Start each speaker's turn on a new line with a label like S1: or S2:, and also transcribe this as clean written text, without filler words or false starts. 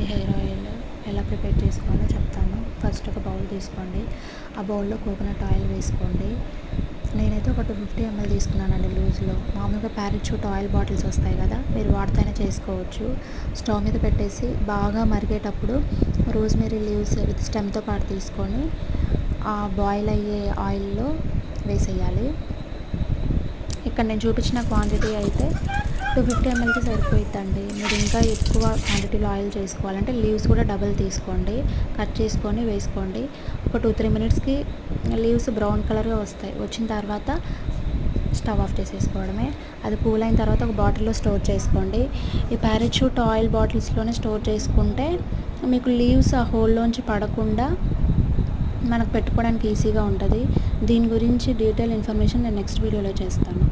S1: Hair oil ఎలా prepare చేసుకోవాలో చెప్తాను. ఫస్ట్ ఒక బౌల్ తీసుకోండి. ఆ బౌల్లో కోకోనట్ ఆయిల్ వేసుకోండి. నేనైతే ఒక 250 ml తీసుకున్నానండి లూజ్లో. మామూలుగా ప్యారాచూట్ ఆయిల్ బాటిల్స్ వస్తాయి కదా, మీరు వాటితోనే చేసుకోవచ్చు. స్టవ్ మీద పెట్టేసి బాగా మరిగేటప్పుడు రోజ్మెరీ లీవ్స్ విత్ స్టెమ్తో పాటు తీసుకొని ఆ బాయిల్ అయ్యే ఆయిల్లో వేసేయాలి. ఇక్కడ నేను చూపించిన క్వాంటిటీ అయితే 250 mlకి సరిపోయిద్దండి. మీరు ఇంకా ఎక్కువ క్వాంటిటీలో ఆయిల్ చేసుకోవాలంటే లీవ్స్ కూడా డబుల్ తీసుకోండి, కట్ చేసుకొని వేసుకోండి. ఒక 2-3 మినిట్స్కి లీవ్స్ బ్రౌన్ కలర్గా వస్తాయి. వచ్చిన తర్వాత స్టవ్ ఆఫ్ చేసేసుకోవడమే. అది కూల్ అయిన తర్వాత ఒక బాటిల్లో స్టోర్ చేసుకోండి. ఈ ప్యారాచూట్ ఆయిల్ బాటిల్స్లోనే స్టోర్ చేసుకుంటే మీకు లీవ్స్ ఆ హోల్లోంచి పడకుండా మనకు పెట్టుకోవడానికి ఈజీగా ఉంటుంది. దీని గురించి డీటెయిల్ ఇన్ఫర్మేషన్ నేను నెక్స్ట్ వీడియోలో చేస్తాను.